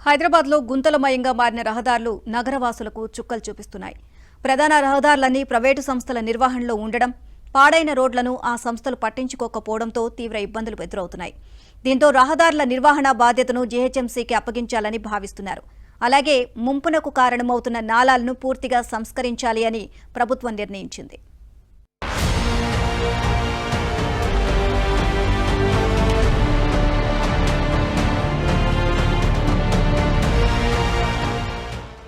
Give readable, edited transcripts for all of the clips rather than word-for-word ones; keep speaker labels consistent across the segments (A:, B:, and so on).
A: హైదరాబాద్లో గుంతలమయంగా మారిన రహదారులు నగరవాసులకు చుక్కలు చూపిస్తున్నాయి. ప్రధాన రహదారులన్నీ ప్రైవేటు సంస్థల నిర్వహణలో ఉండడం, పాడైన రోడ్లను ఆ సంస్థలు పట్టించుకోకపోవడంతో తీవ్ర ఇబ్బందులు ఎదురవుతున్నాయి. దీంతో రహదారుల నిర్వహణ బాధ్యతను జీహెచ్ఎంసీకి అప్పగించాలని భావిస్తున్నారు. అలాగే ముంపునకు కారణమవుతున్న నాలాలను పూర్తిగా సంస్కరించాలి అని ప్రభుత్వం నిర్ణయించింది.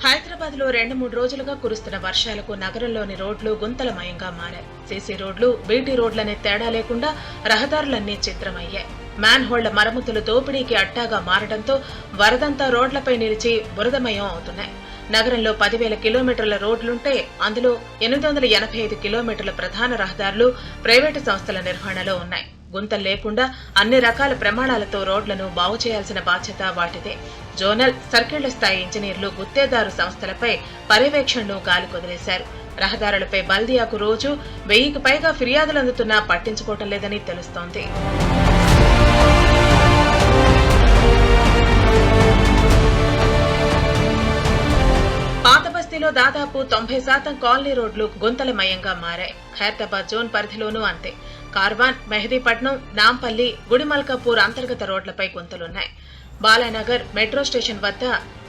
B: హైదరాబాద్ లో 2-3 రోజులుగా కురుస్తున్న వర్షాలకు నగరంలోని రోడ్లు గుంతలమయంగా మారాయి. సీసీ రోడ్లు, బీటీ రోడ్లనే తేడా లేకుండా రహదారులన్నీ చిత్రమయ్యాయి. మ్యాన్ హోళ్ల మరమ్మతులు దోపిడీకి అట్టాగా మారడంతో వరదంతా రోడ్లపై నిలిచి బురదమయం అవుతున్నాయి. నగరంలో 10,000 కిలోమీటర్ల రోడ్లుంటే అందులో 885 కిలోమీటర్ల ప్రధాన రహదారులు ప్రైవేటు సంస్థల నిర్వహణలో ఉన్నాయి. గుంతలు లేకుండా అన్ని రకాల ప్రమాణాలతో రోడ్లను బాగు చేయాల్సిన బాధ్యత వాటిదే. జోనల్, సర్కిళ్ల స్థాయి ఇంజనీర్లు గుత్తేదారు సంస్థలపై పర్యవేక్షణను గాలికొదిలేశారు. రహదారులపై బల్దియాకు రోజు 1000కి పైగా ఫిర్యాదులు అందుతున్నా పట్టించుకోవటం లేదని తెలుస్తోంది. పాత బస్తీలో దాదాపు 90% కాలనీ రోడ్లు గుంతలమయంగా మారాయి. ఖైరతాబాద్ జోన్ పరిధిలోనూ అంతే. కార్వాన్, మెహదీపట్నం, నాంపల్లి, గుడిమల్కాపూర్ అంతర్గత రోడ్లపై గుంతలున్నాయి. బాలానగర్ మెట్రో స్టేషన్ వద్ద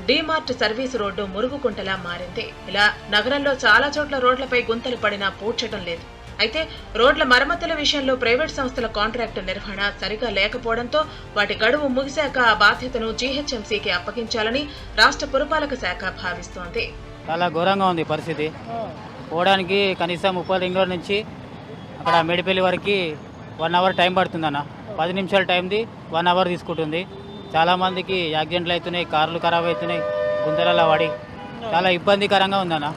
B: డీమార్ట్ సర్వీసు రోడ్డు మురుగుకుంటలా మారింది. ఇలా నగరంలో చాలా చోట్ల రోడ్లపై గుంతలు పడినా పూడ్చడం లేదు. అయితే రోడ్ల మరమ్మతుల విషయంలో ప్రైవేట్ సంస్థల కాంట్రాక్టు నిర్వహణ సరిగా లేకపోవడంతో వాటి గడువు ముగిశాక ఆ బాధ్యతను జీహెచ్ఎంసీకి అప్పగించాలని రాష్ట్ర పురపాలక శాఖ భావిస్తోంది.
C: చాలా ఘోరంగా ఉంది పరిస్థితి. పోవడానికి కనీసం 30 రింగ్ రోడ్ నుంచి అక్కడ మేడిపల్లి వరకు 1 అవర్ టైం పడుతుందన్న. 10 నిమిషాల టైంది 1 అవర్ తీసుకుంటుంది. చాలామందికి యాక్సిడెంట్లు అవుతున్నాయి, కార్లు ఖరాబ్ అవుతున్నాయి, గుంతలలో పడి చాలా ఇబ్బందికరంగా ఉందన్న.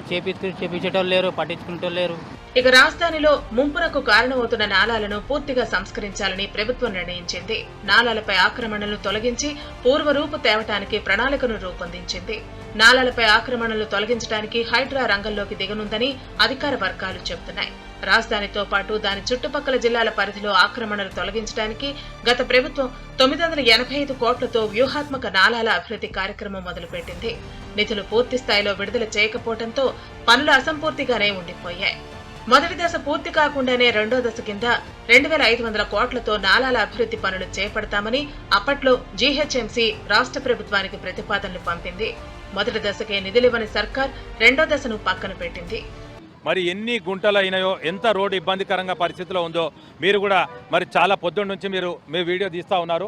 C: చేపించేటోళ్ళు లేరు, పట్టించుకునేటోళ్ళు లేరు.
B: ఇక రాజధానిలో ముంపునకు కారణమవుతున్న నాలాలను పూర్తిగా సంస్కరించాలని ప్రభుత్వం నిర్ణయించింది. నాలాలపై ఆక్రమణలను తొలగించి పూర్వరూపు తేవటానికి ప్రణాళికను రూపొందించింది. నాలాలపై ఆక్రమణలు తొలగించడానికి హైడ్రా రంగంలోకి దిగనుందని అధికార వర్గాలు చెబుతున్నాయి. రాజధానితో పాటు దాని చుట్టుపక్కల జిల్లాల పరిధిలో ఆక్రమణలు తొలగించడానికి గత ప్రభుత్వం 985 కోట్లతో వ్యూహాత్మక నాలాల అభివృద్ధి కార్యక్రమం మొదలుపెట్టింది. నిధులు పూర్తి స్థాయిలో విడుదల చేయకపోవడంతో పనులు అసంపూర్తిగానే ఉండిపోయాయి. మొదటి దశ పూర్తి కాకుండానే రెండో దశ కింద 2,500 కోట్లతో నాలాల అభివృద్ధి పనులు చేపడతామని అప్పట్లో జీహెచ్ఎంసీ రాష్ట్ర ప్రభుత్వానికి ప్రతిపాదనలు పంపింది. మొదటి దశకే నిధులివ్వని సర్కార్ రెండో దశను పక్కన పెట్టింది.
D: మరి ఎన్ని గుంటలు అయినాయో, ఎంత రోడ్డు ఇబ్బందికరంగా పరిస్థితిలో ఉందో మీరు కూడా మరి చాలా పొద్దున్న నుంచి మీ వీడియో తీస్తూ ఉన్నారు.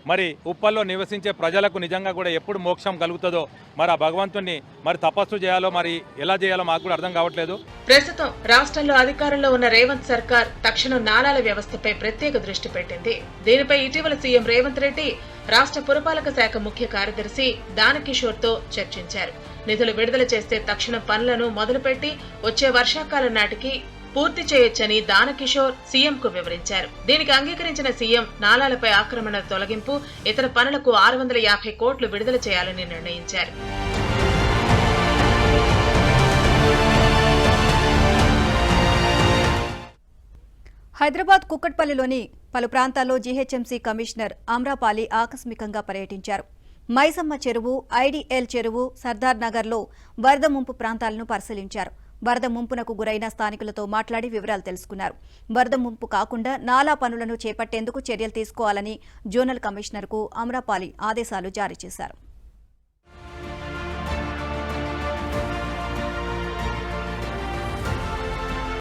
D: మరి ఉప్పల్లో నివసించే ప్రజలకు నిజంగా కూడా ఎప్పుడు మోక్షం కలుగుతుందో, మరి ఆ భగవంతుణ్ణి మరి తపస్సు చేయాలో, మరి ఎలా చేయాలో మాకు కూడా అర్థం కావట్లేదు.
B: ప్రస్తుతం రాష్ట్రంలో అధికారంలో ఉన్న రేవంత్ సర్కార్ తక్షణం నాలాల వ్యవస్థపై ప్రత్యేక దృష్టి పెట్టింది. దీనిపై ఇటీవల సీఎం రేవంత్ రెడ్డి రాష్ట్ర పురపాలక శాఖ ముఖ్య కార్యదర్శి దానకిషోర్ తో చర్చించారు. నిధులు విడుదల చేస్తే తక్షణం పనులను మొదలుపెట్టి వచ్చే వర్షాకాలం నాటికి పూర్తి చేయొచ్చని దానకిషోర్ సీఎంకు వివరించారు. దీనికి అంగీకరించిన సీఎం నాలాలపై ఆక్రమణ తొలగింపు, ఇతర పనులకు 650 కోట్లు విడుదల చేయాలని నిర్ణయించారు.
A: హైదరాబాద్ కుక్కట్పల్లిలోని పలు ప్రాంతాల్లో జీహెచ్ఎంసీ కమిషనర్ ఆమ్రపాలి ఆకస్మికంగా పర్యటించారు. మైసమ్మ చెరువు, ఐడీఎల్ చెరువు, సర్దార్ నగర్లో వరద ముంపు ప్రాంతాలను పరిశీలించారు. వరద ముంపునకు గురైన స్థానికులతో మాట్లాడి వివరాలు తెలుసుకున్నారు. వరద ముంపు కాకుండా నాలా పనులను చేపట్టేందుకు చర్యలు తీసుకోవాలని జోనల్ కమిషనర్కు ఆమ్రపాలి ఆదేశాలు జారీ చేశారు.